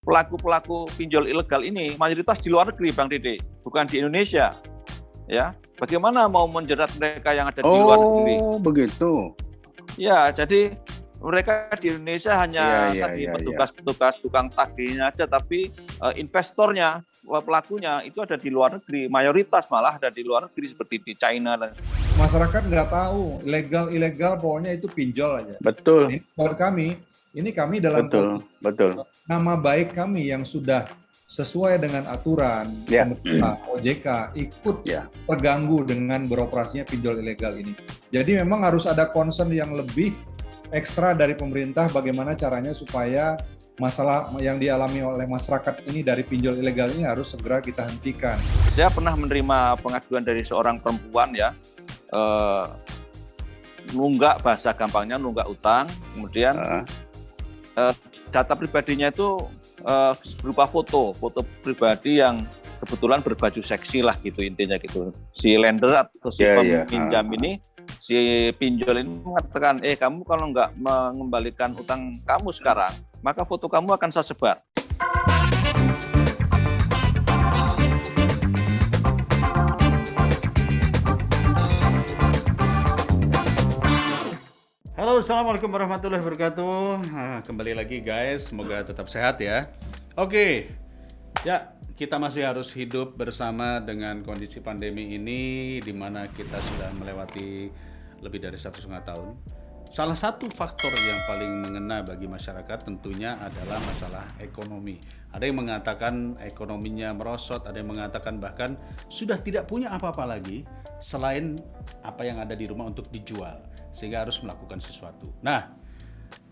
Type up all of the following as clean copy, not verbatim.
pelaku-pelaku pinjol ilegal ini mayoritas di luar negeri, Bang Dede, bukan di Indonesia. Ya, bagaimana mau menjerat mereka yang ada di luar negeri? Oh, begitu. Ya, jadi mereka di Indonesia hanya tadi Iya. petugas tukang tagihnya aja, tapi investornya, pelakunya itu ada di luar negeri, mayoritas malah ada di luar negeri seperti di China dan masyarakat nggak tahu ilegal pokoknya itu pinjol aja. Betul. Buat kami, ini kami dalam betul. Nama baik kami yang sudah sesuai dengan aturan pemerintah OJK ikut terganggu dengan beroperasinya pinjol ilegal ini. Jadi memang harus ada concern yang lebih ekstra dari pemerintah bagaimana caranya supaya masalah yang dialami oleh masyarakat ini dari pinjol ilegal ini harus segera kita hentikan. Saya pernah menerima pengaduan dari seorang perempuan ya, nunggak, bahasa gampangnya nunggak utang, kemudian data pribadinya itu berupa foto pribadi yang kebetulan berbaju seksi lah gitu, intinya gitu. Si lender atau si peminjam ini, si pinjol ini mengatakan, kamu kalau nggak mengembalikan utang kamu sekarang, maka foto kamu akan saya sebar. Halo, assalamualaikum warahmatullahi wabarakatuh. Kembali lagi guys, semoga tetap sehat ya. Oke, ya kita masih harus hidup bersama dengan kondisi pandemi ini, di mana kita sudah melewati lebih dari 1,5 tahun. Salah satu faktor yang paling mengena bagi masyarakat tentunya adalah masalah ekonomi. Ada yang mengatakan ekonominya merosot, ada yang mengatakan bahkan sudah tidak punya apa-apa lagi selain apa yang ada di rumah untuk dijual, sehingga harus melakukan sesuatu. Nah,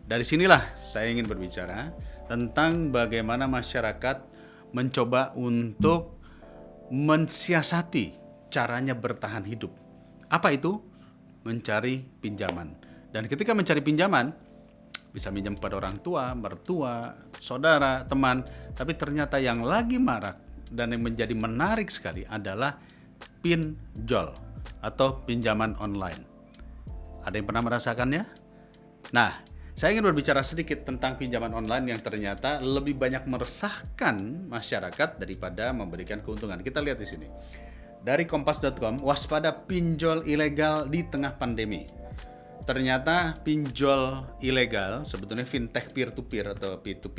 dari sinilah saya ingin berbicara tentang bagaimana masyarakat mencoba untuk mensiasati caranya bertahan hidup. Apa itu? Mencari pinjaman. Dan ketika mencari pinjaman, bisa minjam kepada orang tua, mertua, saudara, teman. Tapi ternyata yang lagi marak dan yang menjadi menarik sekali adalah pinjol atau pinjaman online. Ada yang pernah merasakannya? Nah, saya ingin berbicara sedikit tentang pinjaman online yang ternyata lebih banyak meresahkan masyarakat daripada memberikan keuntungan. Kita lihat di sini. Dari kompas.com, waspada pinjol ilegal di tengah pandemi. Ternyata pinjol ilegal, sebetulnya fintech peer-to-peer atau P2P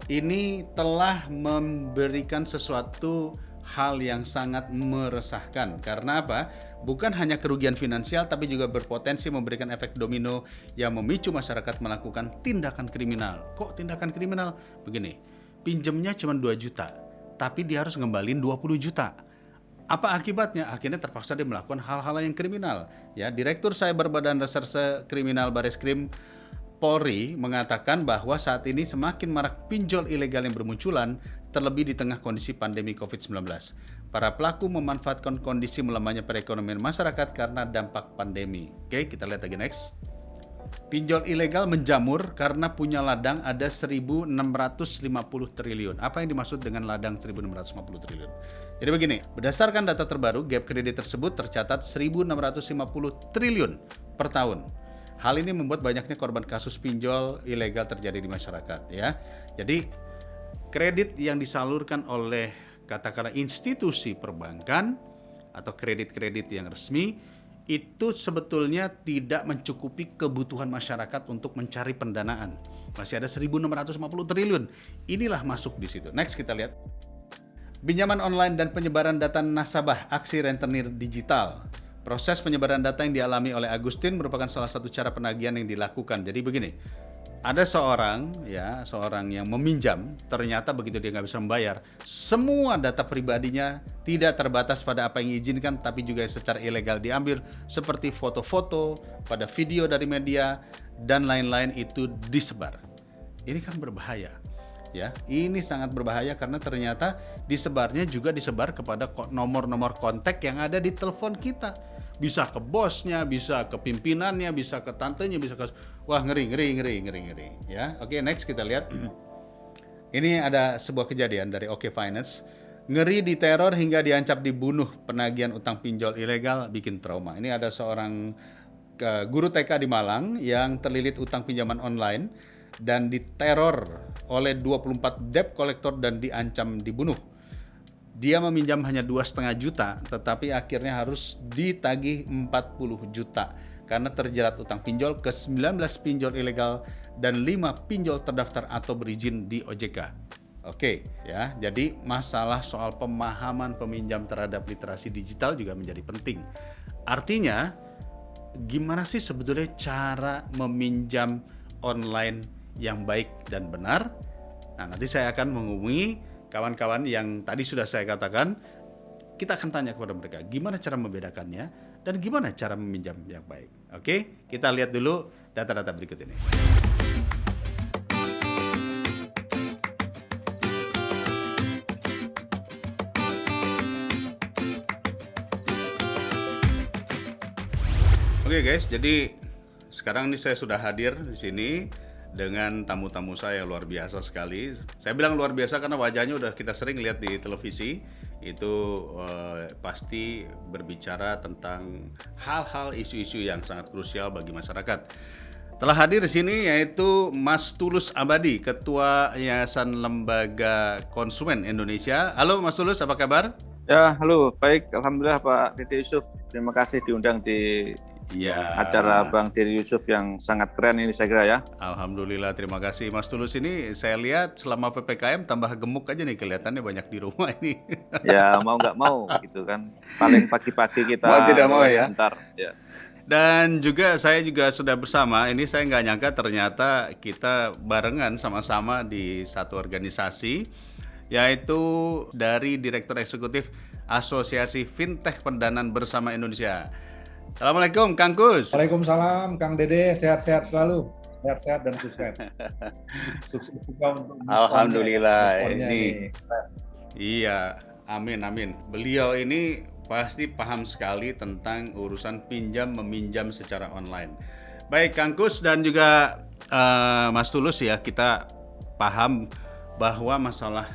ini telah memberikan sesuatu hal yang sangat meresahkan. Karena apa? Bukan hanya kerugian finansial, tapi juga berpotensi memberikan efek domino yang memicu masyarakat melakukan tindakan kriminal. Kok tindakan kriminal? Begini, pinjemnya cuma 2 juta, tapi dia harus ngembalin 20 juta. Apa akibatnya? Akhirnya terpaksa dia melakukan hal-hal yang kriminal. Ya, Direktur Cyber Badan Reserse Kriminal Bareskrim Polri mengatakan bahwa saat ini semakin marak pinjol ilegal yang bermunculan, terlebih di tengah kondisi pandemi COVID-19. Para pelaku memanfaatkan kondisi melemahnya perekonomian masyarakat karena dampak pandemi. Oke, kita lihat lagi next. Pinjol ilegal menjamur karena punya ladang ada 1.650 triliun. Apa yang dimaksud dengan ladang 1.650 triliun? Jadi begini, berdasarkan data terbaru, gap kredit tersebut tercatat 1.650 triliun per tahun. Hal ini membuat banyaknya korban kasus pinjol ilegal terjadi di masyarakat ya. Jadi kredit yang disalurkan oleh katakanlah institusi perbankan atau kredit-kredit yang resmi itu sebetulnya tidak mencukupi kebutuhan masyarakat untuk mencari pendanaan. Masih ada 1.650 triliun. Inilah masuk di situ. Next kita lihat. Pinjaman online dan penyebaran data nasabah, aksi rentenir digital. Proses penyebaran data yang dialami oleh Agustin merupakan salah satu cara penagihan yang dilakukan. Jadi begini, ada seorang yang meminjam, ternyata begitu dia nggak bisa membayar, semua data pribadinya tidak terbatas pada apa yang diizinkan, tapi juga secara ilegal diambil, seperti foto-foto, pada video dari media, dan lain-lain itu disebar. Ini kan berbahaya. Ya, ini sangat berbahaya karena ternyata disebarnya juga disebar kepada nomor-nomor kontak yang ada di telepon kita. Bisa ke bosnya, bisa ke pimpinannya, bisa ke tantenya, bisa ke ngeri. Ya, oke, next kita lihat. Ini ada sebuah kejadian dari OK Finance. Ngeri diteror hingga diancam dibunuh, penagihan utang pinjol ilegal bikin trauma. Ini ada seorang guru TK di Malang yang terlilit utang pinjaman online dan diteror oleh 24 debt collector dan diancam dibunuh. Dia meminjam hanya 2,5 juta, tetapi akhirnya harus ditagih 40 juta karena terjerat utang pinjol ke 19 pinjol ilegal dan 5 pinjol terdaftar atau berizin di OJK. Oke, ya. Jadi masalah soal pemahaman peminjam terhadap literasi digital juga menjadi penting. Artinya, gimana sih sebetulnya cara meminjam online yang baik dan benar? Nah, nanti saya akan menghubungi kawan-kawan yang tadi sudah saya katakan. Kita akan tanya kepada mereka gimana cara membedakannya dan gimana cara meminjam yang baik. Oke, kita lihat dulu data-data berikut ini. Oke guys, jadi sekarang ini saya sudah hadir di sini dengan tamu-tamu saya yang luar biasa sekali. Saya bilang luar biasa karena wajahnya udah kita sering lihat di televisi. Itu pasti berbicara tentang hal-hal isu-isu yang sangat krusial bagi masyarakat. Telah hadir di sini yaitu Mas Tulus Abadi, Ketua Yayasan Lembaga Konsumen Indonesia. Halo Mas Tulus, apa kabar? Ya, halo. Baik, alhamdulillah Pak Dede Yusuf. Terima kasih diundang di acara Bang Dede Yusuf yang sangat keren ini saya kira ya. Alhamdulillah, terima kasih Mas Tulus. Ini saya lihat selama PPKM tambah gemuk aja nih, kelihatannya banyak di rumah ini. Ya, mau nggak mau gitu kan. Paling pagi-pagi kita mau tidak mau ya. Sebentar, ya. Dan juga saya juga sudah bersama, ini saya nggak nyangka ternyata kita barengan sama-sama di satu organisasi, yaitu dari Direktur Eksekutif Asosiasi Fintech Pendanaan Bersama Indonesia. Assalamualaikum Kang Kus. Waalaikumsalam Kang Dede, sehat-sehat selalu. Sehat-sehat dan sukses. Sukses juga untuk Alhamdulillah ini. Iya, amin. Beliau ini pasti paham sekali tentang urusan pinjam meminjam secara online. Baik Kang Kus dan juga Mas Tulus ya, kita paham bahwa masalah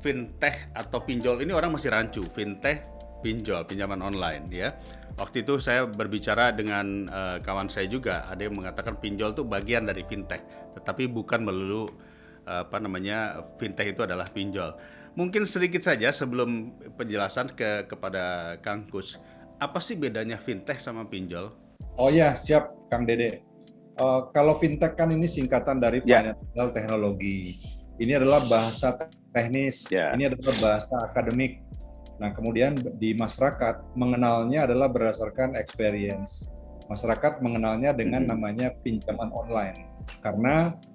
fintech atau pinjol ini orang masih rancu. Fintech, pinjol, pinjaman online ya. Waktu itu saya berbicara dengan kawan saya juga, ada yang mengatakan pinjol itu bagian dari fintech, tetapi bukan melulu fintech itu adalah pinjol. Mungkin sedikit saja sebelum penjelasan kepada Kang Kus, apa sih bedanya fintech sama pinjol? Oh ya, siap Kang Dede. Kalau fintech kan ini singkatan dari financial technology. Ini adalah bahasa teknis, ini adalah bahasa akademik. Nah, kemudian di masyarakat mengenalnya adalah berdasarkan experience. Masyarakat mengenalnya dengan namanya pinjaman online.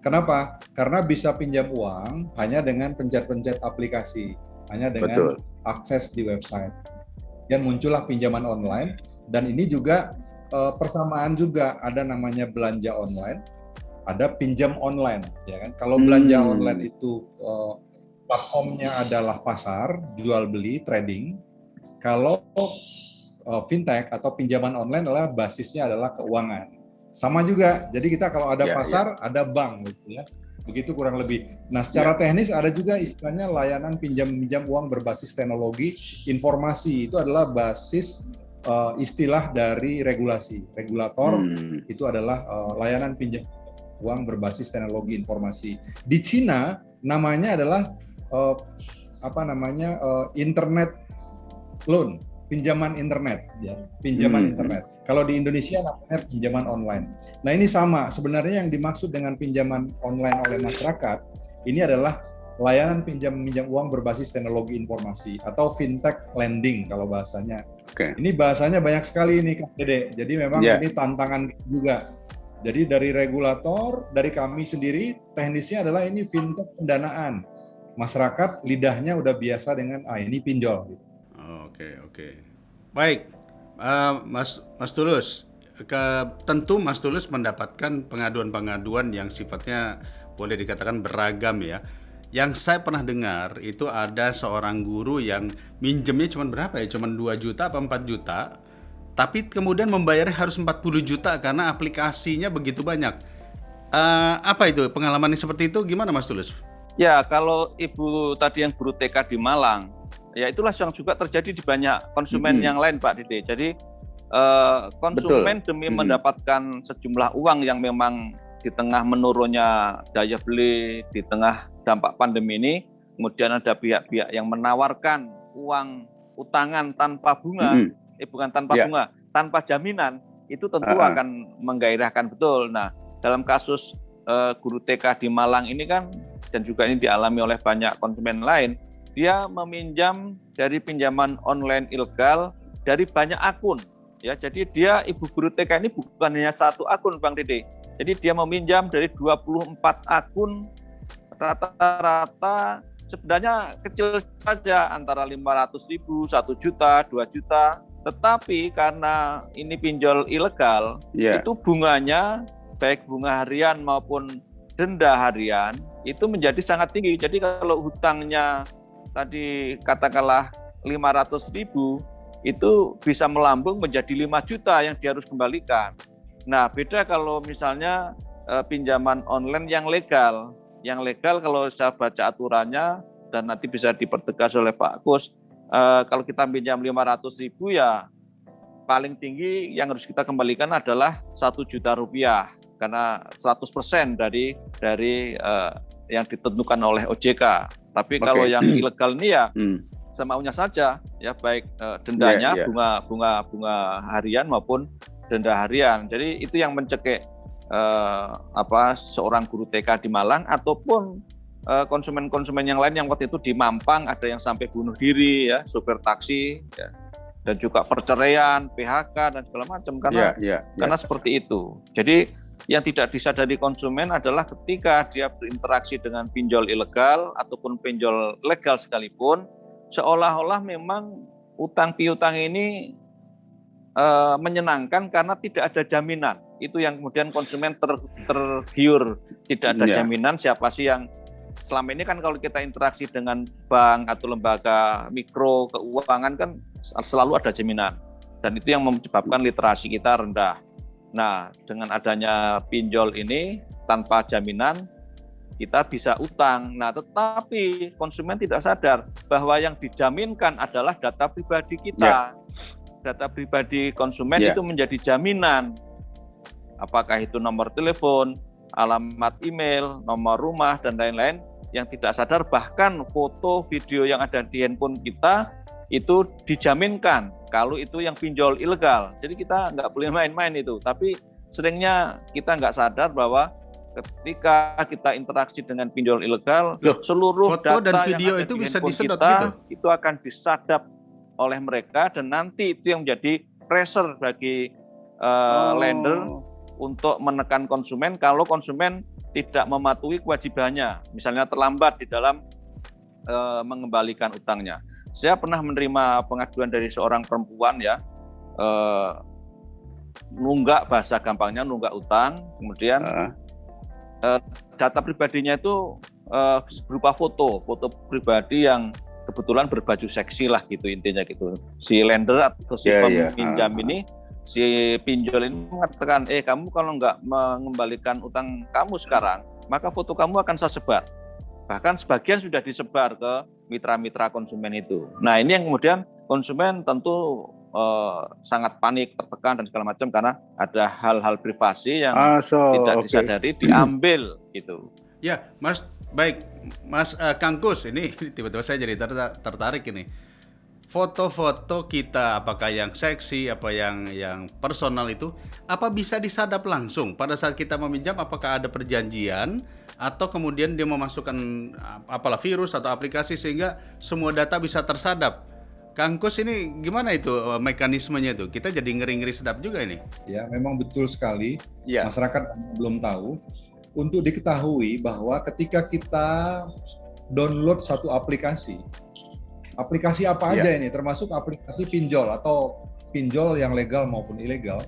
Kenapa? Karena bisa pinjam uang hanya dengan pencet-pencet aplikasi, hanya dengan akses di website. Dan muncullah pinjaman online, dan ini juga persamaan juga, ada namanya belanja online, ada pinjam online, ya kan? Kalau belanja online itu platformnya adalah pasar, jual beli, trading. Kalau fintech atau pinjaman online adalah basisnya adalah keuangan. Sama juga. Jadi kita kalau ada pasar, ada bank gitu ya. Begitu kurang lebih. Nah, secara teknis ada juga istilahnya layanan pinjam-pinjam uang berbasis teknologi informasi. Itu adalah basis istilah dari regulasi. Regulator itu adalah layanan pinjam uang berbasis teknologi informasi. Di Cina namanya adalah internet loan, pinjaman internet, ya, pinjaman internet. Kalau di Indonesia namanya pinjaman online. Nah, ini sama sebenarnya yang dimaksud dengan pinjaman online oleh masyarakat. Ini adalah layanan pinjam uang berbasis teknologi informasi atau fintech lending kalau bahasanya. Ini bahasanya banyak sekali ini Kang Dede. Jadi memang ini tantangan juga. Jadi dari regulator, dari kami sendiri, teknisnya adalah ini fintech pendanaan. Masyarakat lidahnya udah biasa dengan ini pinjol. Oke. Baik, Mas Tulus, tentu Mas Tulus mendapatkan pengaduan-pengaduan yang sifatnya boleh dikatakan beragam ya. Yang saya pernah dengar itu ada seorang guru yang minjemnya cuma berapa ya? Cuma 2 juta atau 4 juta. Tapi kemudian membayarnya harus 40 juta karena aplikasinya begitu banyak. Apa itu pengalaman seperti itu? Gimana Mas Tulus? Ya, kalau Ibu tadi yang guru TK di Malang, ya itulah yang juga terjadi di banyak konsumen yang lain Pak Dede. Jadi konsumen demi mendapatkan sejumlah uang yang memang di tengah menurunnya daya beli, di tengah dampak pandemi ini, kemudian ada pihak-pihak yang menawarkan uang utangan tanpa bunga, bukan tanpa bunga, tanpa jaminan, itu tentu akan menggairahkan betul. Nah, dalam kasus guru TK di Malang ini kan, dan juga ini dialami oleh banyak konsumen lain, dia meminjam dari pinjaman online ilegal dari banyak akun. Ya, jadi dia ibu guru TK ini bukan hanya satu akun, Bang Dede. Jadi dia meminjam dari 24 akun, rata-rata sebenarnya kecil saja, antara 500.000, 1 juta, 2 juta. Tetapi karena ini pinjol ilegal, itu bunganya, baik bunga harian maupun denda harian, itu menjadi sangat tinggi. Jadi kalau hutangnya tadi katakanlah 500.000, itu bisa melambung menjadi 5 juta yang dia harus kembalikan. Nah, beda kalau misalnya pinjaman online yang legal. Yang legal kalau saya baca aturannya, dan nanti bisa dipertegas oleh Pak Kus, kalau kita pinjam 500.000 ya paling tinggi yang harus kita kembalikan adalah 1 juta rupiah, karena 100% dari yang ditentukan oleh OJK. Tapi kalau yang ilegal ini ya semaunya saja, ya, baik dendanya bunga harian maupun denda harian. Jadi itu yang mencekik seorang guru TK di Malang, ataupun konsumen-konsumen yang lain yang waktu itu di Mampang ada yang sampai bunuh diri, ya, supir taksi, ya, dan juga perceraian, PHK dan segala macam karena seperti itu. Jadi yang tidak disadari konsumen adalah ketika dia berinteraksi dengan pinjol ilegal ataupun pinjol legal sekalipun, seolah-olah memang utang piutang ini menyenangkan karena tidak ada jaminan. Itu yang kemudian konsumen tergiur, tidak ada jaminan. Siapa sih yang selama ini kan kalau kita interaksi dengan bank atau lembaga mikro keuangan kan selalu ada jaminan, dan itu yang menyebabkan literasi kita rendah. Nah, dengan adanya pinjol ini tanpa jaminan, kita bisa utang. Nah, tetapi konsumen tidak sadar bahwa yang dijaminkan adalah data pribadi kita. Data pribadi konsumen itu menjadi jaminan. Apakah itu nomor telepon, alamat email, nomor rumah, dan lain-lain, yang tidak sadar bahkan foto, video yang ada di handphone kita itu dijaminkan kalau itu yang pinjol ilegal. Jadi kita nggak boleh main-main itu. Tapi seringnya kita nggak sadar bahwa ketika kita interaksi dengan pinjol ilegal, seluruh foto data dan video yang ada itu di bisa handphone disedot kita, gitu? itu akan disadap oleh mereka, dan nanti itu yang menjadi pressure bagi lender untuk menekan konsumen kalau konsumen tidak mematuhi kewajibannya, misalnya terlambat di dalam mengembalikan utangnya. Saya pernah menerima pengaduan dari seorang perempuan, ya, nunggak, bahasa gampangnya nunggak utang, kemudian data pribadinya itu berupa foto pribadi yang kebetulan berbaju seksi lah gitu, intinya gitu. Si lender atau si peminjam ini, si pinjol ini mengatakan, kamu kalau nggak mengembalikan utang kamu sekarang, maka foto kamu akan saya sebar. Bahkan sebagian sudah disebar ke mitra-mitra konsumen itu. Nah, ini yang kemudian konsumen tentu sangat panik, tertekan dan segala macam karena ada hal-hal privasi yang tidak disadari diambil gitu. Ya, Mas, baik, Mas Kang Kus, ini tiba-tiba saya jadi tertarik ini. Foto-foto kita, apakah yang seksi, apa yang personal itu, apa bisa disadap langsung pada saat kita meminjam? Apakah ada perjanjian atau kemudian dia memasukkan apalah virus atau aplikasi sehingga semua data bisa tersadap? Kang Kus, ini gimana itu mekanismenya itu? Kita jadi ngeri-ngeri sedap juga ini. Ya, memang betul sekali. Masyarakat belum tahu. Untuk diketahui bahwa ketika kita download satu aplikasi apa aja ini, termasuk aplikasi pinjol atau pinjol yang legal maupun ilegal,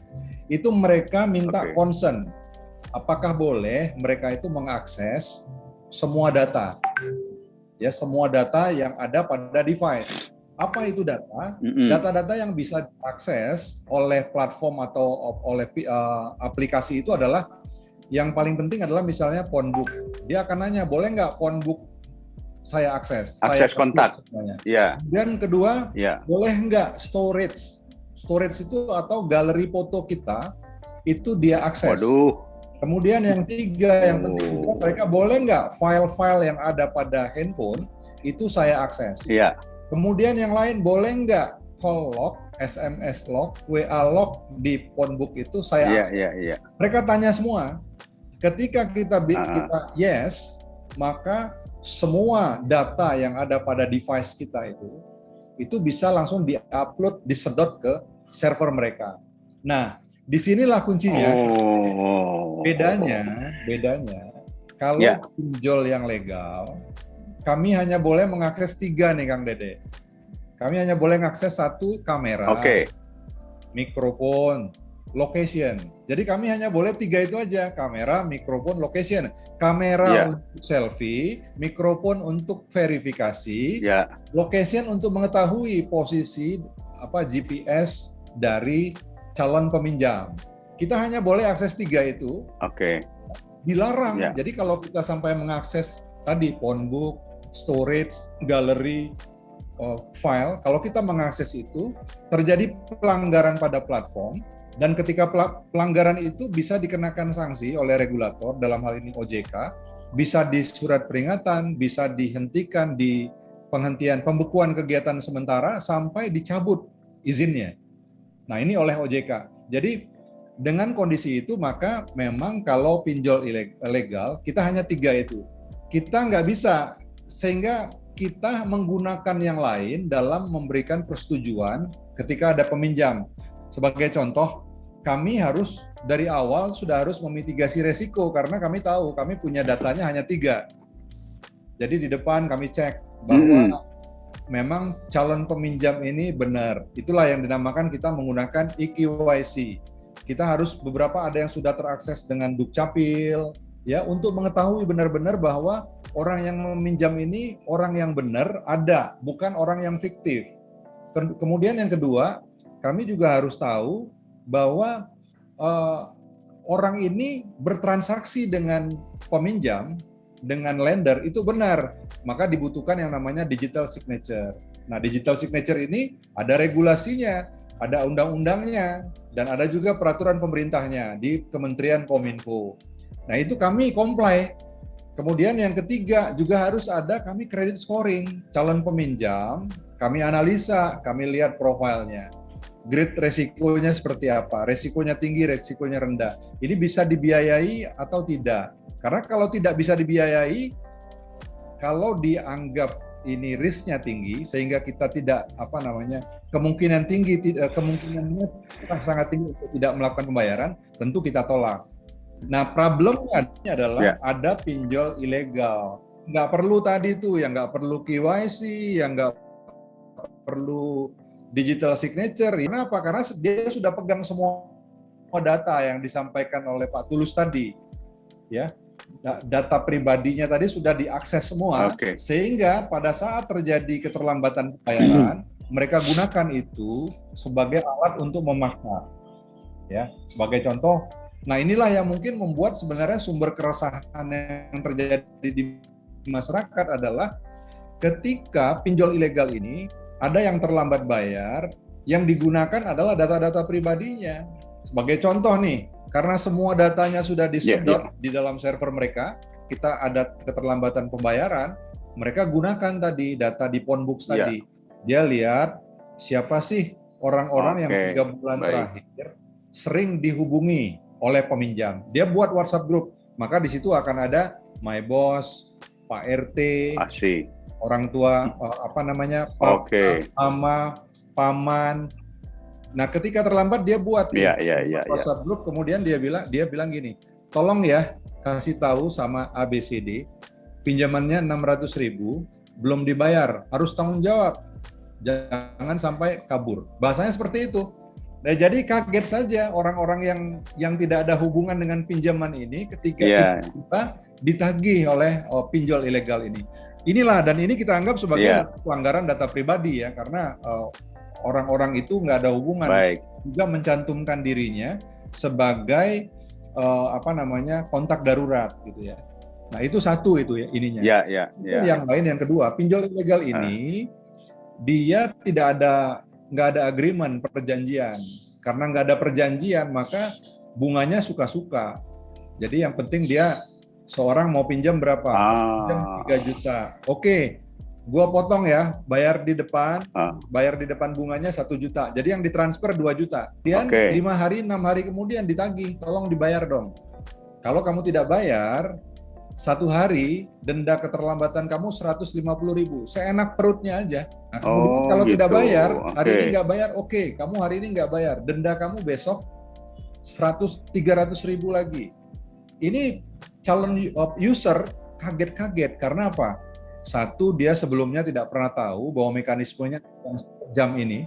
itu mereka minta consent. Apakah boleh mereka itu mengakses semua data, ya, semua data yang ada pada device. Apa itu data? Data-data yang bisa diakses oleh platform atau oleh aplikasi itu adalah, yang paling penting adalah misalnya phonebook. Dia akan nanya, boleh nggak phonebook saya akses? Akses kontak. Dan kedua, boleh nggak storage? Storage itu atau galeri foto kita, itu dia akses. Kemudian yang tiga, yang penting juga, mereka boleh nggak file-file yang ada pada handphone itu saya akses. Iya. Kemudian yang lain boleh nggak call log, SMS log, WA log di phonebook itu saya akses. Iya. Mereka tanya semua. Ketika kita yes, maka semua data yang ada pada device kita itu bisa langsung di-upload, disedot ke server mereka. Nah, disinilah kuncinya. Bedanya kalau pinjol yang legal, kami hanya boleh mengakses 3 nih Kang Dede. Kami hanya boleh mengakses 1 kamera, mikrofon, location. Jadi kami hanya boleh 3 itu aja, kamera, mikrofon, location. Kamera untuk selfie, mikrofon untuk verifikasi, location untuk mengetahui posisi GPS dari calon peminjam. Kita hanya boleh akses 3 itu. Dilarang. Jadi kalau kita sampai mengakses tadi phonebook, storage, galeri, file, kalau kita mengakses itu terjadi pelanggaran pada platform, dan ketika pelanggaran itu bisa dikenakan sanksi oleh regulator, dalam hal ini OJK, bisa di surat peringatan, bisa dihentikan di pembekuan kegiatan sementara sampai dicabut izinnya. Nah, ini oleh OJK. Jadi dengan kondisi itu, maka memang kalau pinjol ilegal, kita hanya 3 itu. Kita nggak bisa, sehingga kita menggunakan yang lain dalam memberikan persetujuan ketika ada peminjam. Sebagai contoh, kami harus dari awal sudah harus memitigasi resiko, karena kami tahu kami punya datanya hanya 3. Jadi di depan kami cek bahwa memang calon peminjam ini benar. Itulah yang dinamakan kita menggunakan eKYC. Kita harus beberapa ada yang sudah terakses dengan Dukcapil, ya, untuk mengetahui benar-benar bahwa orang yang meminjam ini orang yang benar ada, bukan orang yang fiktif. Kemudian yang kedua, kami juga harus tahu bahwa orang ini bertransaksi dengan peminjam, dengan lender itu benar, maka dibutuhkan yang namanya digital signature. Nah, digital signature ini ada regulasinya, ada undang-undangnya, dan ada juga peraturan pemerintahnya di Kementerian Kominfo. Nah, itu kami comply. Kemudian yang ketiga juga harus ada kami credit scoring. Calon peminjam, kami analisa, kami lihat profilnya. Grade resikonya seperti apa, resikonya tinggi, resikonya rendah. Ini bisa dibiayai atau tidak. Karena kalau tidak bisa dibiayai, kalau dianggap ini risknya tinggi, sehingga kita tidak kemungkinan kemungkinannya sangat tinggi untuk tidak melakukan pembayaran, tentu kita tolak. Nah, problemnya adalah ada pinjol ilegal. Nggak perlu tadi tuh, yang nggak perlu KYC, yang nggak perlu digital signature. Kenapa? Karena dia sudah pegang semua data yang disampaikan oleh Pak Tulus tadi, ya. Data pribadinya tadi sudah diakses semua, sehingga pada saat terjadi keterlambatan pembayaran, mereka gunakan itu sebagai alat untuk memaksa. Ya, sebagai contoh, nah inilah yang mungkin membuat sebenarnya sumber keresahan yang terjadi di masyarakat adalah ketika pinjol ilegal ini ada yang terlambat bayar, yang digunakan adalah data-data pribadinya. Sebagai contoh nih, karena semua datanya sudah disedot di dalam server mereka, kita ada keterlambatan pembayaran, mereka gunakan tadi data di phonebook tadi. Dia lihat siapa sih orang-orang yang 3 bulan terakhir sering dihubungi oleh peminjam. Dia buat WhatsApp group, maka di situ akan ada my boss, Pak RT, orang tua, mama, paman. Nah, ketika terlambat dia buat WhatsApp group, kemudian dia bilang gini, tolong ya kasih tahu sama ABCD, pinjamannya 600.000 belum dibayar, harus tanggung jawab, jangan sampai kabur. Bahasanya seperti itu. Nah, jadi kaget saja orang-orang yang tidak ada hubungan dengan pinjaman ini ketika kita ditagih oleh pinjol ilegal ini. Inilah, dan ini kita anggap sebagai pelanggaran data pribadi ya, karena orang-orang itu nggak ada hubungan, juga mencantumkan dirinya sebagai kontak darurat gitu ya. Nah, itu satu itu ya ininya. Yang lain, yang kedua, pinjol ilegal ini dia nggak ada agreement, perjanjian. Karena nggak ada perjanjian, maka bunganya suka-suka. Jadi yang penting dia seorang mau pinjam berapa? Pinjam 3 juta. Oke, gua potong ya, bayar di depan bunganya 1 juta. Jadi yang ditransfer 2 juta. Kemudian 5 hari, 6 hari kemudian ditagih, tolong dibayar dong. Kalau kamu tidak bayar, 1 hari denda keterlambatan kamu 150.000. Seenak perutnya aja. Nah, kemudian kalau gitu. tidak bayar, hari ini nggak bayar, oke, kamu hari ini nggak bayar. Denda kamu besok 300.000 lagi. Ini calon user kaget-kaget karena apa? Satu, dia sebelumnya tidak pernah tahu bahwa mekanismenya yang jam ini.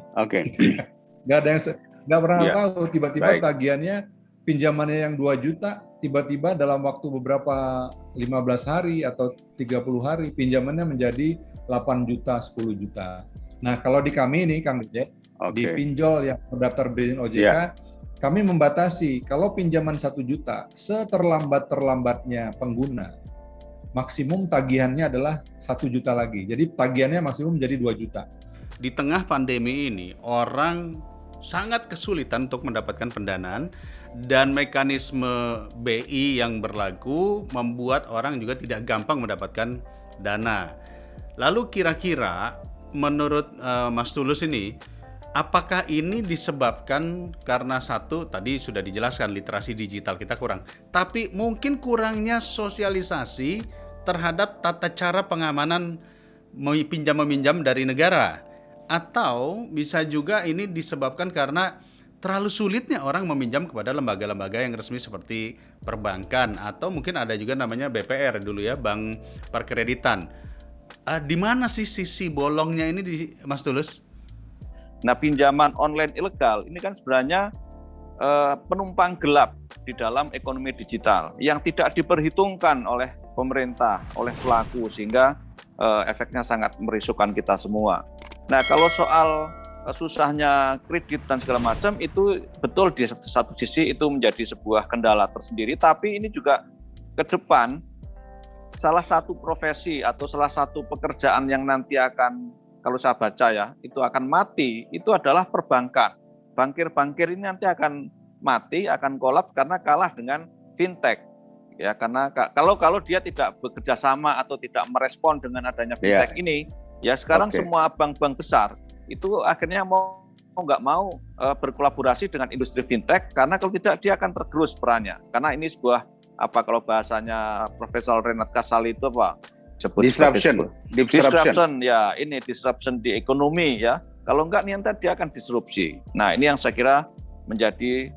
Nggak pernah tahu. Tiba-tiba tagihannya pinjamannya yang 2 juta, tiba-tiba dalam waktu beberapa 15 hari atau 30 hari pinjamannya menjadi 8 juta, 10 juta. Nah, kalau di kami ini Kang Jack, di pinjol yang terdaftar berizin OJK, kami membatasi kalau pinjaman 1 juta, seterlambat-terlambatnya pengguna, maksimum tagihannya adalah 1 juta lagi. Jadi tagihannya maksimum menjadi 2 juta. Di tengah pandemi ini, orang sangat kesulitan untuk mendapatkan pendanaan dan mekanisme BI yang berlaku membuat orang juga tidak gampang mendapatkan dana. Lalu kira-kira menurut Mas Tulus ini, apakah ini disebabkan karena satu, tadi sudah dijelaskan literasi digital kita kurang, tapi mungkin kurangnya sosialisasi terhadap tata cara pengamanan pinjam-meminjam dari negara? Atau bisa juga ini disebabkan karena terlalu sulitnya orang meminjam kepada lembaga-lembaga yang resmi seperti perbankan, atau mungkin ada juga namanya BPR dulu ya, Bank Perkreditan. Di mana sih sisi bolongnya ini, Mas Tulus? Nah, pinjaman online ilegal ini kan sebenarnya penumpang gelap di dalam ekonomi digital yang tidak diperhitungkan oleh pemerintah, oleh pelaku, sehingga efeknya sangat merisaukan kita semua. Nah, kalau soal susahnya kredit dan segala macam, itu betul di satu sisi itu menjadi sebuah kendala tersendiri, tapi ini juga ke depan salah satu profesi atau salah satu pekerjaan yang nanti akan, kalau saya baca ya, itu akan mati, itu adalah perbankan. Bankir-bankir ini nanti akan mati, akan kolaps karena kalah dengan fintech. Ya, karena kalau dia tidak bekerja sama atau tidak merespon dengan adanya fintech ini, ya sekarang semua bank-bank besar itu akhirnya mau nggak mau berkolaborasi dengan industri fintech, karena kalau tidak dia akan tergerus perannya. Karena ini sebuah kalau bahasanya Profesor Renat Kasali itu apa? Disruption ya, ini disruption di ekonomi ya. Kalau enggak nanti dia akan disrupsi. Nah, ini yang saya kira menjadi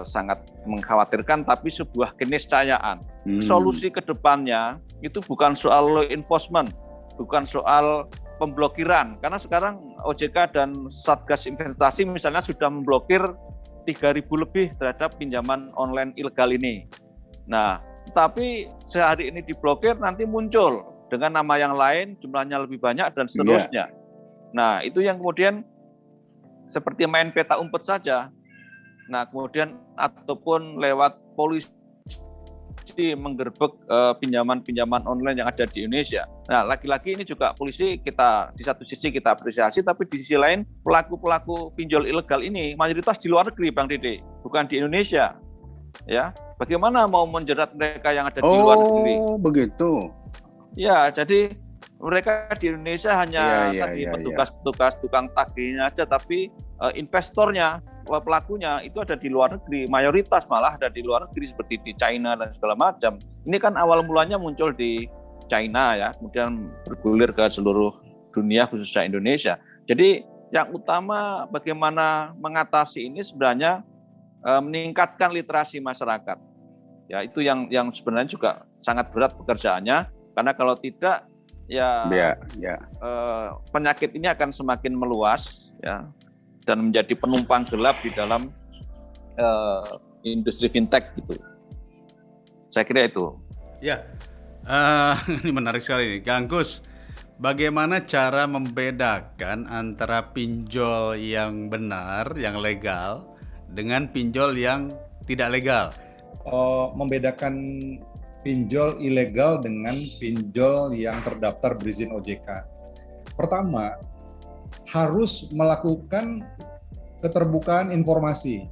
sangat mengkhawatirkan, tapi sebuah keniscayaan. Solusi ke depannya itu bukan soal law enforcement, bukan soal pemblokiran, karena sekarang OJK dan Satgas Investasi misalnya sudah memblokir 3.000 lebih terhadap pinjaman online ilegal ini. Nah, tapi sehari ini diblokir, nanti muncul dengan nama yang lain, jumlahnya lebih banyak dan seterusnya. Nah, itu yang kemudian seperti main peta umpet saja. Nah, kemudian ataupun lewat polisi menggerebek pinjaman-pinjaman online yang ada di Indonesia. Nah, lagi-lagi ini juga polisi kita di satu sisi kita apresiasi, tapi di sisi lain pelaku-pelaku pinjol ilegal ini mayoritas di luar negeri, Bang Dede, bukan di Indonesia. Ya, bagaimana mau menjerat mereka yang ada di luar negeri? Oh, begitu. Ya, jadi mereka di Indonesia hanya petugas-petugas tukang tagihnya aja, tapi investornya, pelakunya itu ada di luar negeri, mayoritas malah ada di luar negeri seperti di China dan segala macam. Ini kan awal mulanya muncul di China ya, kemudian bergulir ke seluruh dunia khususnya Indonesia. Jadi yang utama bagaimana mengatasi ini sebenarnya meningkatkan literasi masyarakat. Ya, itu yang sebenarnya juga sangat berat pekerjaannya, karena kalau tidak penyakit ini akan semakin meluas ya, dan menjadi penumpang gelap di dalam industri fintech gitu. Saya kira itu. Ya, ini menarik sekali nih, Kang Gus. Bagaimana cara membedakan antara pinjol yang benar, yang legal, dengan pinjol yang tidak legal? Membedakan pinjol ilegal dengan pinjol yang terdaftar berizin OJK. Pertama, harus melakukan keterbukaan informasi.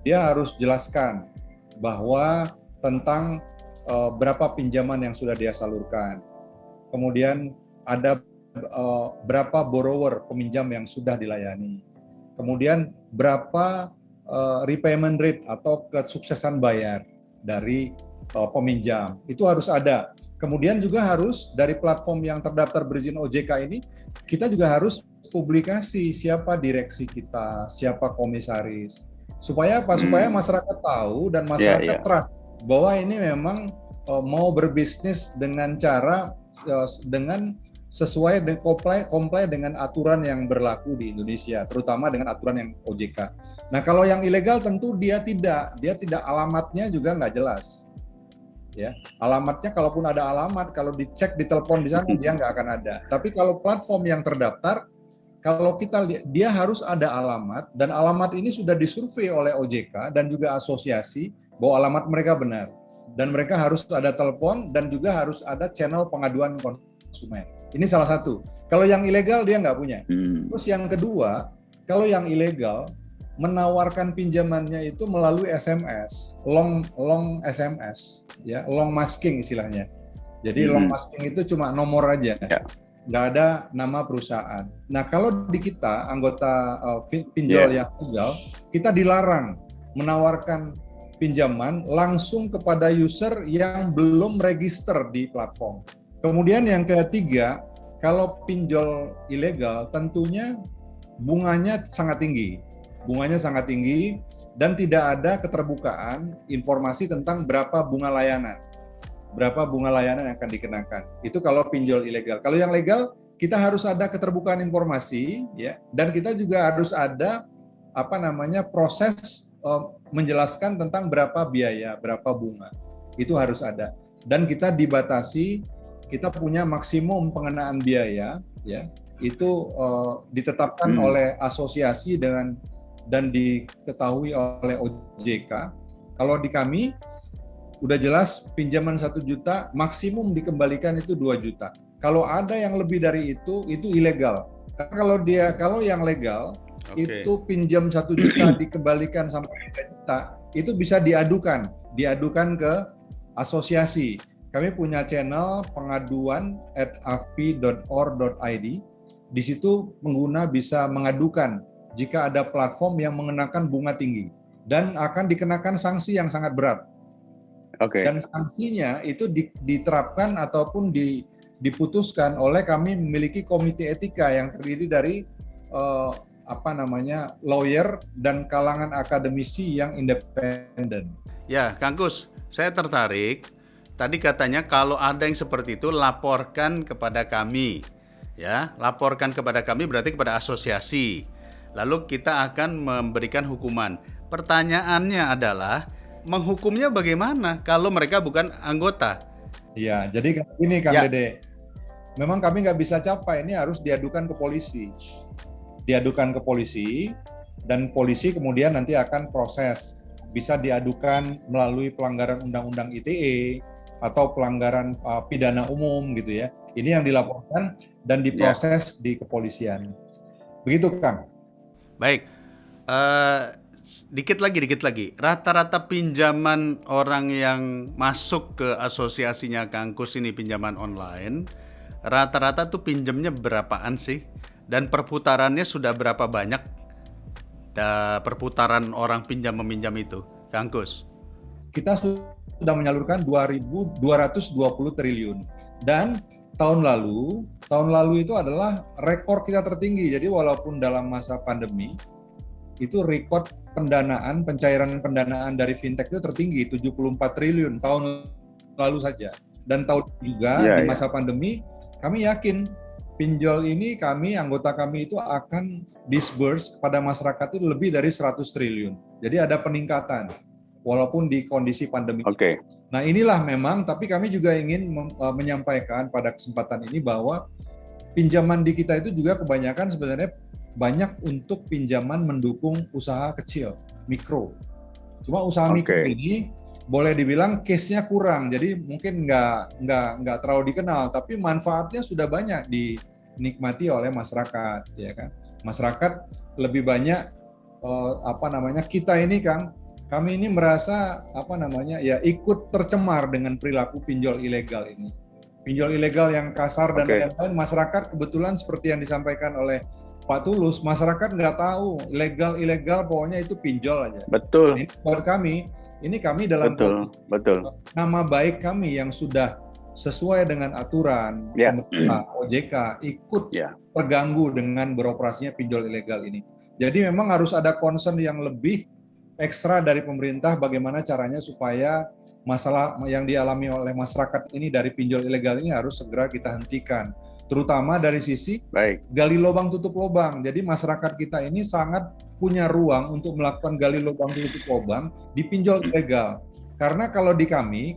Dia harus jelaskan bahwa tentang berapa pinjaman yang sudah dia salurkan. Kemudian ada berapa borrower peminjam yang sudah dilayani. Kemudian berapa repayment rate atau kesuksesan bayar dari peminjam. Itu harus ada. Kemudian juga harus dari platform yang terdaftar berizin OJK ini, kita juga harus publikasi siapa direksi kita, siapa komisaris. Supaya apa? Supaya masyarakat tahu dan masyarakat trust bahwa ini memang mau berbisnis dengan cara dengan sesuai dengan comply dengan aturan yang berlaku di Indonesia, terutama dengan aturan yang OJK. Nah, kalau yang ilegal tentu dia tidak alamatnya juga nggak jelas. Ya, alamatnya kalaupun ada alamat, kalau dicek di telepon di sana dia nggak akan ada. Tapi kalau platform yang terdaftar, kalau kita lihat dia harus ada alamat dan alamat ini sudah disurvei oleh OJK dan juga asosiasi bahwa alamat mereka benar dan mereka harus ada telepon dan juga harus ada channel pengaduan konsumen. Ini salah satu. Kalau yang ilegal dia nggak punya. Terus yang kedua, kalau yang ilegal menawarkan pinjamannya itu melalui SMS, long SMS, ya, long masking istilahnya. Jadi long masking itu cuma nomor aja, nggak ada nama perusahaan. Nah, kalau di kita anggota pinjol yang legal, kita dilarang menawarkan pinjaman langsung kepada user yang belum register di platform. Kemudian yang ketiga, kalau pinjol ilegal tentunya bunganya sangat tinggi. Bunganya sangat tinggi dan tidak ada keterbukaan informasi tentang berapa bunga layanan. Berapa bunga layanan yang akan dikenakan. Itu kalau pinjol ilegal. Kalau yang legal, kita harus ada keterbukaan informasi, ya, dan kita juga harus ada proses menjelaskan tentang berapa biaya, berapa bunga. Itu harus ada. Dan kita dibatasi, kita punya maksimum pengenaan biaya, ya, itu ditetapkan oleh asosiasi dan diketahui oleh OJK. Kalau di kami udah jelas pinjaman 1 juta maksimum dikembalikan itu 2 juta. Kalau ada yang lebih dari itu ilegal. Karena kalau yang legal itu pinjam 1 juta dikembalikan sampai 3 juta, itu bisa diadukan ke asosiasi. Kami punya channel pengaduan @afpi.or.id. Di situ pengguna bisa mengadukan jika ada platform yang mengenakan bunga tinggi dan akan dikenakan sanksi yang sangat berat. Dan sanksinya itu diterapkan ataupun diputuskan oleh kami memiliki komite etika yang terdiri dari lawyer dan kalangan akademisi yang independen. Ya, Kang Kus, saya tertarik. Tadi katanya kalau ada yang seperti itu laporkan kepada kami. Ya, laporkan kepada kami berarti kepada asosiasi. Lalu kita akan memberikan hukuman. Pertanyaannya adalah, menghukumnya bagaimana kalau mereka bukan anggota? Iya, jadi ini Kang Dede, memang kami nggak bisa capai, ini harus diadukan ke polisi. Diadukan ke polisi, dan polisi kemudian nanti akan proses. Bisa diadukan melalui pelanggaran Undang-Undang ITE, atau pelanggaran pidana umum gitu ya. Ini yang dilaporkan dan diproses di kepolisian. Begitu Kang. Baik, dikit lagi. Rata-rata pinjaman orang yang masuk ke asosiasinya Kang Kus ini pinjaman online, rata-rata tuh pinjamnya berapaan sih? Dan perputarannya sudah berapa banyak? Perputaran orang pinjam-meminjam itu, Kang Kus? Kita sudah menyalurkan 2.220 triliun. Dan tahun lalu itu adalah rekor kita tertinggi. Jadi walaupun dalam masa pandemi itu rekor pencairan pendanaan dari fintech itu tertinggi 74 triliun tahun lalu saja. Dan tahun juga di masa pandemi kami yakin pinjol ini anggota kami itu akan disburse kepada masyarakat itu lebih dari 100 triliun. Jadi ada peningkatan walaupun di kondisi pandemi. Nah inilah memang, tapi kami juga ingin menyampaikan pada kesempatan ini bahwa pinjaman di kita itu juga kebanyakan sebenarnya banyak untuk pinjaman mendukung usaha kecil, mikro. Cuma usaha mikro ini boleh dibilang case-nya kurang, jadi mungkin nggak terlalu dikenal, tapi manfaatnya sudah banyak dinikmati oleh masyarakat, ya kan? Masyarakat lebih banyak kita ini Kang kami ini merasa ikut tercemar dengan perilaku pinjol ilegal ini. Pinjol ilegal yang kasar dan lain-lain, masyarakat kebetulan seperti yang disampaikan oleh Pak Tulus, masyarakat nggak tahu ilegal pokoknya itu pinjol aja. Betul. Ini buat kami, ini kami dalam nama baik kami yang sudah sesuai dengan aturan pemerintah OJK ikut terganggu dengan beroperasinya pinjol ilegal ini. Jadi memang harus ada concern yang lebih ekstra dari pemerintah bagaimana caranya supaya masalah yang dialami oleh masyarakat ini dari pinjol ilegal ini harus segera kita hentikan. Terutama dari sisi gali lubang tutup lubang. Jadi masyarakat kita ini sangat punya ruang untuk melakukan gali lubang tutup lubang di pinjol ilegal. Karena kalau di kami,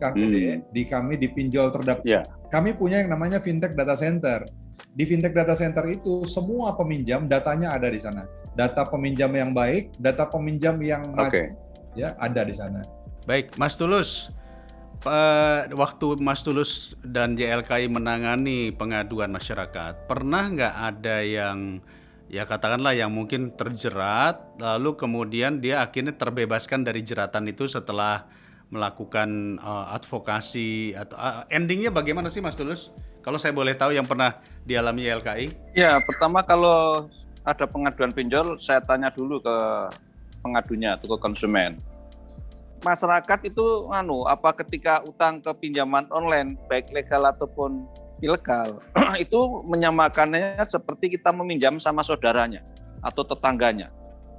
di pinjol terdapat, kami punya yang namanya fintech data center. Di fintech data center itu semua peminjam datanya ada di sana. Data peminjam yang baik, data peminjam yang ada di sana. Baik, Mas Tulus. Waktu Mas Tulus dan YLKI menangani pengaduan masyarakat, pernah nggak ada yang katakanlah yang mungkin terjerat, lalu kemudian dia akhirnya terbebaskan dari jeratan itu setelah melakukan advokasi atau endingnya bagaimana sih Mas Tulus? Kalau saya boleh tahu yang pernah dialami YLKI? Ya, pertama kalau ada pengaduan pinjol, saya tanya dulu ke pengadunya atau ke konsumen. Masyarakat itu apa ketika utang ke pinjaman online baik legal ataupun ilegal itu menyamakannya seperti kita meminjam sama saudaranya atau tetangganya,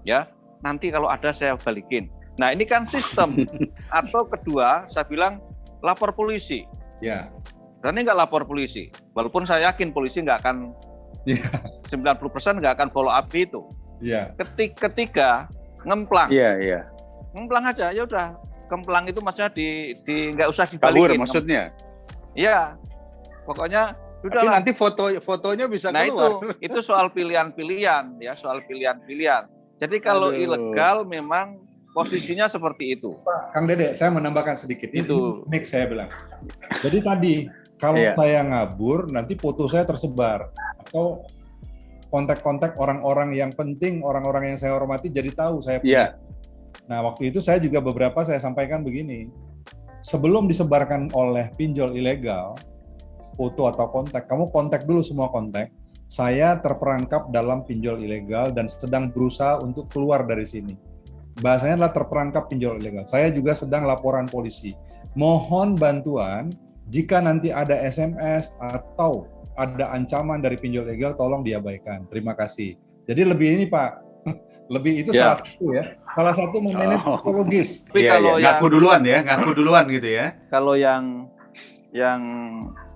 ya nanti kalau ada saya balikin. Nah ini kan sistem. Atau kedua saya bilang lapor polisi. Ya. Berani nggak lapor polisi? Walaupun saya yakin polisi nggak akan 90% nggak akan follow up itu. Ya. Ketiga ngemplang. Iya. Ngemplang aja, ya udah. Kemplang itu maksudnya di nggak usah dibalikin. Kabur maksudnya? Iya. Pokoknya udah lah. Nanti fotonya bisa keluar. Nah itu soal pilihan-pilihan ya, soal pilihan-pilihan. Jadi kalau ilegal memang posisinya seperti itu. Pak Kang Dede, saya menambahkan sedikit. Itu next saya bilang. Jadi tadi kalau saya ngabur nanti foto saya tersebar atau kontak-kontak orang-orang yang penting, orang-orang yang saya hormati jadi tahu saya punya. Nah, waktu itu saya juga saya sampaikan begini. Sebelum disebarkan oleh pinjol ilegal, foto atau kontak, kamu kontak dulu semua kontak. Saya terperangkap dalam pinjol ilegal dan sedang berusaha untuk keluar dari sini. Bahasanya adalah terperangkap pinjol ilegal. Saya juga sedang laporan polisi. Mohon bantuan jika nanti ada SMS atau ada ancaman dari pinjol ilegal, tolong diabaikan. Terima kasih. Jadi lebih ini Pak, lebih itu salah satu ya. Salah satu memanage psikologis. Tapi kalau ngaku duluan gitu ya. Kalau yang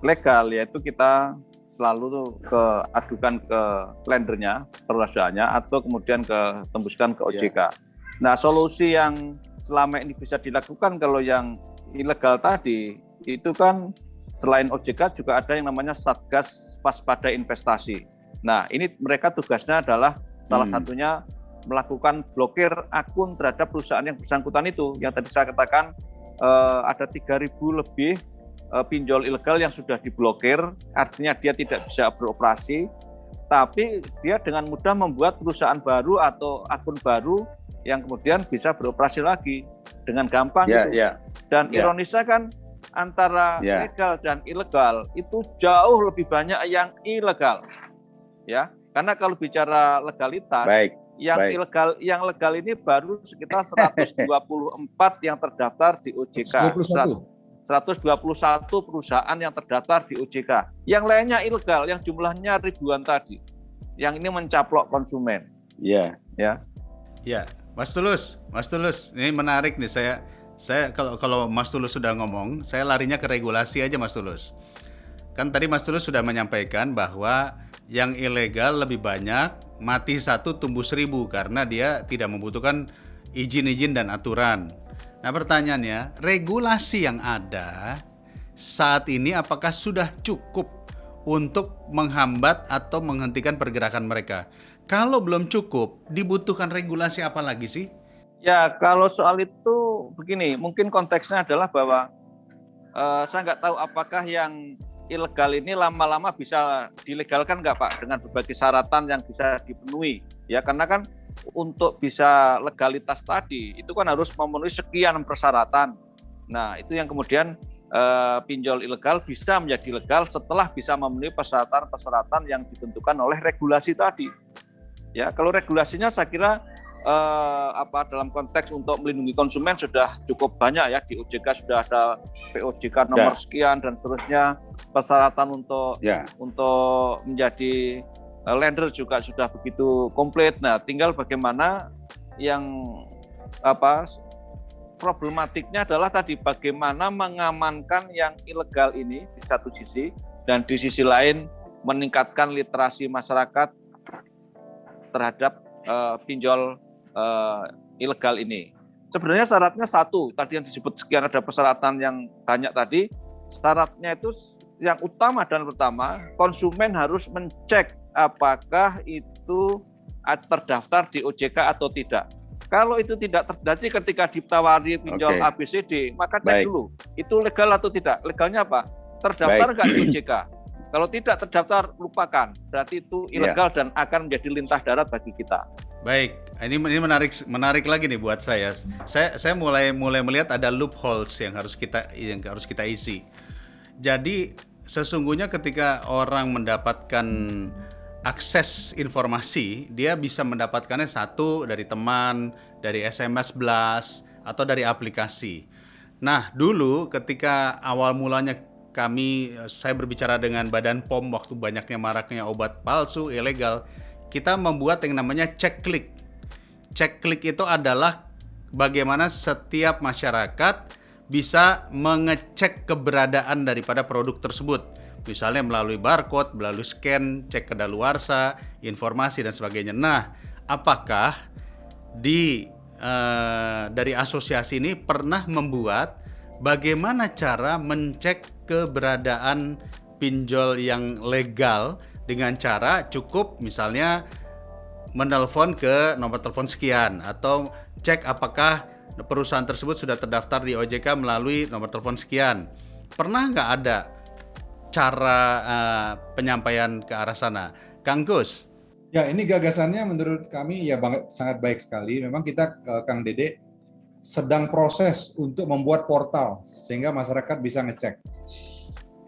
legal yaitu kita selalu tuh adukan ke lendernya, perusahaannya atau kemudian tembuskan ke OJK. Nah, solusi yang selama ini bisa dilakukan kalau yang ilegal tadi itu kan selain OJK juga ada yang namanya Satgas Waspada Investasi. Nah, ini mereka tugasnya adalah salah satunya melakukan blokir akun terhadap perusahaan yang bersangkutan itu. Yang tadi saya katakan ada 3.000 lebih pinjol ilegal yang sudah diblokir, artinya dia tidak bisa beroperasi, tapi dia dengan mudah membuat perusahaan baru atau akun baru yang kemudian bisa beroperasi lagi dengan gampang. Dan ironisnya kan antara legal dan ilegal itu jauh lebih banyak yang ilegal, ya. Karena kalau bicara legalitas, yang legal ini baru sekitar 124 yang terdaftar di OJK. 121 perusahaan yang terdaftar di OJK. Yang lainnya ilegal, yang jumlahnya ribuan tadi. Yang ini mencaplok konsumen. Ya, Mas Tulus, ini menarik nih saya kalau Mas Tulus sudah ngomong, saya larinya ke regulasi aja Mas Tulus. Kan tadi Mas Tulus sudah menyampaikan bahwa yang ilegal lebih banyak, mati 1 tumbuh 1000 karena dia tidak membutuhkan izin-izin dan aturan. Nah pertanyaannya, regulasi yang ada saat ini apakah sudah cukup untuk menghambat atau menghentikan pergerakan mereka? Kalau belum cukup, dibutuhkan regulasi apa lagi sih? Ya, kalau soal itu begini, mungkin konteksnya adalah bahwa saya nggak tahu apakah yang ilegal ini lama-lama bisa dilegalkan nggak Pak dengan berbagai syaratan yang bisa dipenuhi. Ya, karena kan untuk bisa legalitas tadi itu kan harus memenuhi sekian persyaratan. Nah, itu yang kemudian pinjol ilegal bisa menjadi legal setelah bisa memenuhi persyaratan-persyaratan yang ditentukan oleh regulasi tadi. Ya, kalau regulasinya saya kira dalam konteks untuk melindungi konsumen sudah cukup banyak ya, di OJK sudah ada POJK nomor sekian dan seterusnya, persyaratan untuk menjadi lender juga sudah begitu komplit. Nah, tinggal bagaimana yang problematiknya adalah tadi bagaimana mengamankan yang ilegal ini di satu sisi, dan di sisi lain meningkatkan literasi masyarakat terhadap pinjol ilegal ini. Sebenarnya syaratnya satu, tadi yang disebut sekian ada persyaratan yang banyak tadi, syaratnya itu yang utama dan pertama, konsumen harus mencek apakah itu terdaftar di OJK atau tidak. Kalau itu tidak terdaftar ketika ditawari pinjol ABCD, maka cek dulu, itu legal atau tidak. Legalnya apa? Terdaftar nggak di OJK? Kalau tidak terdaftar, lupakan. Berarti itu ilegal dan akan menjadi lintah darat bagi kita. Baik, ini menarik lagi nih buat saya. Saya mulai melihat ada loopholes yang harus kita isi. Jadi sesungguhnya ketika orang mendapatkan akses informasi, dia bisa mendapatkannya satu dari teman, dari SMS blast, atau dari aplikasi. Nah, dulu ketika awal mulanya saya berbicara dengan Badan POM waktu banyaknya maraknya obat palsu, ilegal, kita membuat yang namanya cek klik. Cek klik itu adalah bagaimana setiap masyarakat bisa mengecek keberadaan daripada produk tersebut. Misalnya melalui barcode, melalui scan, cek kedaluarsa, informasi dan sebagainya. Nah, apakah dari asosiasi ini pernah membuat bagaimana cara mencek keberadaan pinjol yang legal dengan cara cukup misalnya menelpon ke nomor telepon sekian atau cek apakah perusahaan tersebut sudah terdaftar di OJK melalui nomor telepon sekian. Pernah nggak ada cara penyampaian ke arah sana? Kang Gus? Ya, ini gagasannya menurut kami ya sangat baik sekali. Memang kita, Kang Dede, sedang proses untuk membuat portal sehingga masyarakat bisa ngecek.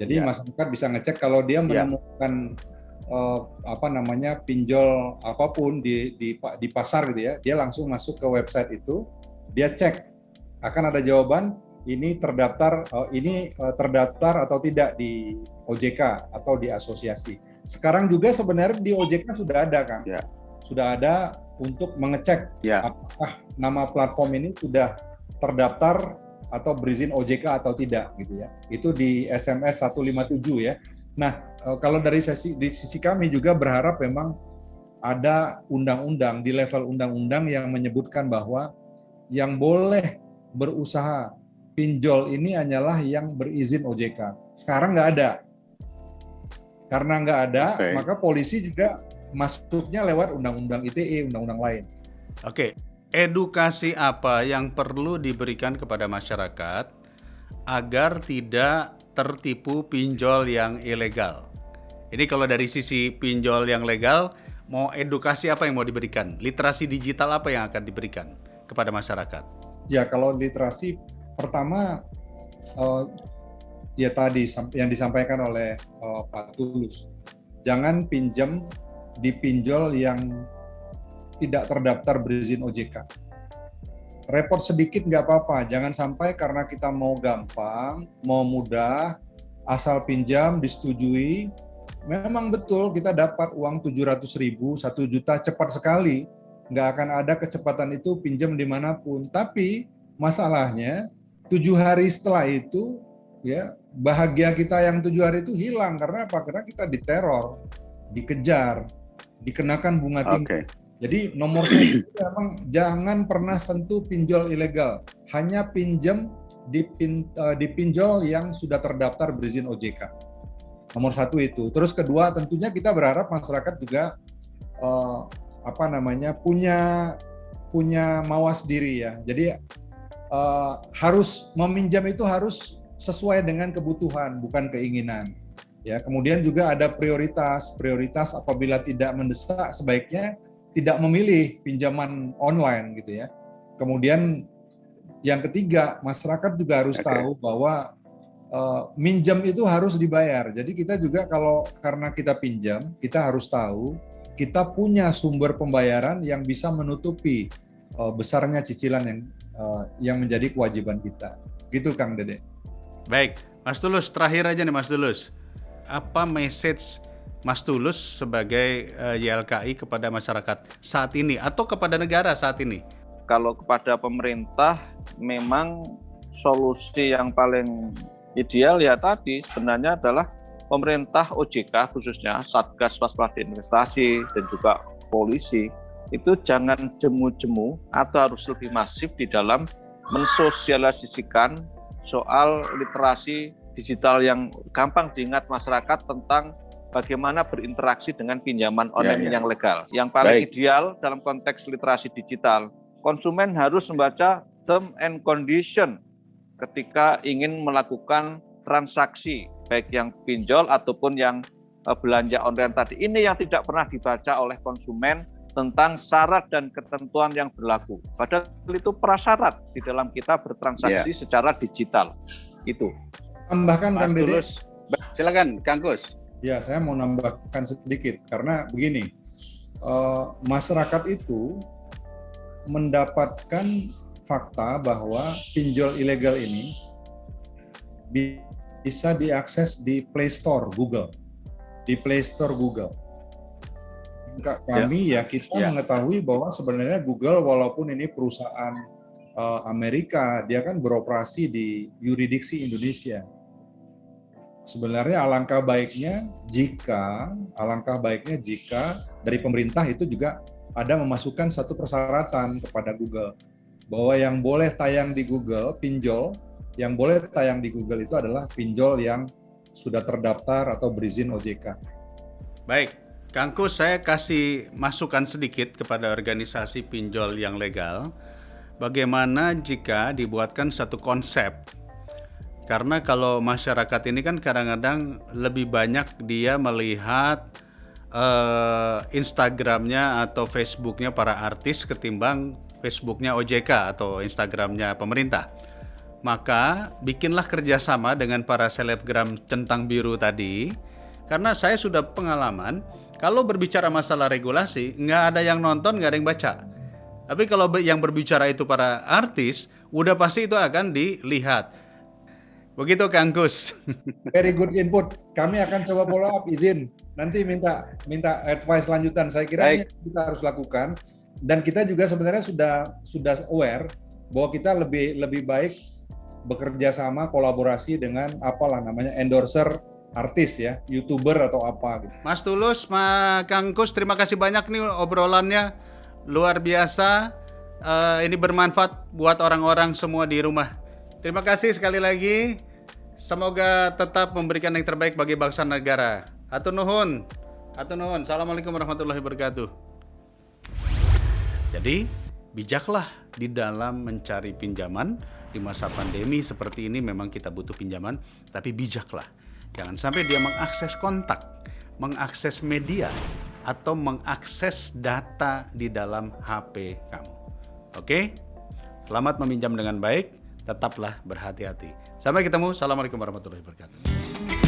Jadi masyarakat bisa ngecek kalau dia menemukan pinjol apapun di pasar gitu ya, dia langsung masuk ke website itu, dia cek, akan ada jawaban ini terdaftar atau tidak di OJK atau di asosiasi. Sekarang juga sebenarnya di OJK sudah ada, Kang. Sudah ada untuk mengecek apakah nama platform ini sudah terdaftar atau berizin OJK atau tidak gitu ya. Itu di SMS 157 ya. Nah, kalau dari sisi kami juga berharap memang ada undang-undang di level undang-undang yang menyebutkan bahwa yang boleh berusaha pinjol ini hanyalah yang berizin OJK. Sekarang nggak ada. Karena nggak ada, maka polisi juga masuknya lewat undang-undang ITE, undang-undang lain. Oke, edukasi apa yang perlu diberikan kepada masyarakat agar tidak tertipu pinjol yang ilegal? Ini kalau dari sisi pinjol yang legal, mau edukasi apa yang mau diberikan? Literasi digital apa yang akan diberikan kepada masyarakat? Ya, kalau literasi pertama ya tadi yang disampaikan oleh Pak Tulus, jangan pinjam di pinjol yang tidak terdaftar berizin OJK. Repot sedikit nggak apa-apa, jangan sampai karena kita mau gampang, mau mudah, asal pinjam disetujui. Memang betul kita dapat uang 700.000, 1 juta cepat sekali, nggak akan ada kecepatan itu pinjam dimanapun. Tapi masalahnya 7 hari setelah itu, ya bahagia kita yang 7 hari itu hilang. Karena apa? Karena kita diteror, dikejar, dikenakan bunga tinggi. Jadi nomor 1 memang jangan pernah sentuh pinjol ilegal. Hanya pinjam di pinjol yang sudah terdaftar berizin OJK. Nomor 1 itu. Terus kedua, tentunya kita berharap masyarakat juga punya mawas diri ya. Jadi harus meminjam itu harus sesuai dengan kebutuhan, bukan keinginan. Ya, kemudian juga ada prioritas apabila tidak mendesak sebaiknya tidak memilih pinjaman online gitu ya. Kemudian yang ketiga, masyarakat juga harus tahu bahwa minjam itu harus dibayar. Jadi kita juga karena kita pinjam, kita harus tahu kita punya sumber pembayaran yang bisa menutupi besarnya cicilan yang menjadi kewajiban kita. Gitu Kang Dede. Baik, Mas Tulus, terakhir aja nih Mas Tulus. Apa message Mas Tulus sebagai YLKI kepada masyarakat saat ini atau kepada negara saat ini? Kalau kepada pemerintah, memang solusi yang paling ideal ya tadi sebenarnya adalah pemerintah OJK khususnya Satgas Waspada Investasi dan juga polisi itu jangan jemu-jemu atau harus lebih masif di dalam mensosialisasikan soal literasi digital yang gampang diingat masyarakat tentang bagaimana berinteraksi dengan pinjaman online yang legal. Yang paling ideal dalam konteks literasi digital, konsumen harus membaca term and condition ketika ingin melakukan transaksi, baik yang pinjol ataupun yang belanja online tadi. Ini yang tidak pernah dibaca oleh konsumen tentang syarat dan ketentuan yang berlaku. Padahal itu prasyarat di dalam kita bertransaksi secara digital. Itu. Tambahkan Kang Dede. Silakan Kang Kus. Ya, saya mau nambahkan sedikit karena begini, masyarakat itu mendapatkan fakta bahwa pinjol ilegal ini bisa diakses di Play Store Google. Di Play Store Google. Kami kita mengetahui bahwa sebenarnya Google walaupun ini perusahaan Amerika, dia kan beroperasi di yurisdiksi Indonesia. Sebenarnya alangkah baiknya jika dari pemerintah itu juga ada memasukkan satu persyaratan kepada Google bahwa yang boleh tayang di Google pinjol, yang boleh tayang di Google itu adalah pinjol yang sudah terdaftar atau berizin OJK. Baik, Kang Kus, saya kasih masukan sedikit kepada organisasi pinjol yang legal. Bagaimana jika dibuatkan satu konsep? Karena kalau masyarakat ini kan kadang-kadang lebih banyak dia melihat Instagramnya atau Facebooknya para artis ketimbang Facebooknya OJK atau Instagramnya pemerintah. Maka bikinlah kerjasama dengan para selebgram centang biru tadi. Karena saya sudah pengalaman, kalau berbicara masalah regulasi, nggak ada yang nonton, nggak ada yang baca. Tapi kalau yang berbicara itu para artis, udah pasti itu akan dilihat. Begitu Kang Kus. Very good input. Kami akan coba follow up, izin. Nanti minta advice lanjutan. Saya kira ini kita harus lakukan. Dan kita juga sebenarnya sudah aware bahwa kita lebih baik bekerja sama kolaborasi dengan endorser artis ya, YouTuber atau apa gitu. Mas Tulus, Kang Kus, terima kasih banyak nih obrolannya. Luar biasa. Ini bermanfaat buat orang-orang semua di rumah. Terima kasih sekali lagi. Semoga tetap memberikan yang terbaik bagi bangsa negara. Hatur nuhun. Assalamualaikum warahmatullahi wabarakatuh. Jadi, bijaklah di dalam mencari pinjaman. Di masa pandemi seperti ini memang kita butuh pinjaman, tapi bijaklah. Jangan sampai dia mengakses kontak, mengakses media, atau mengakses data di dalam HP kamu. Oke? Selamat meminjam dengan baik. Tetaplah berhati-hati. Sampai ketemu. Assalamualaikum warahmatullahi wabarakatuh.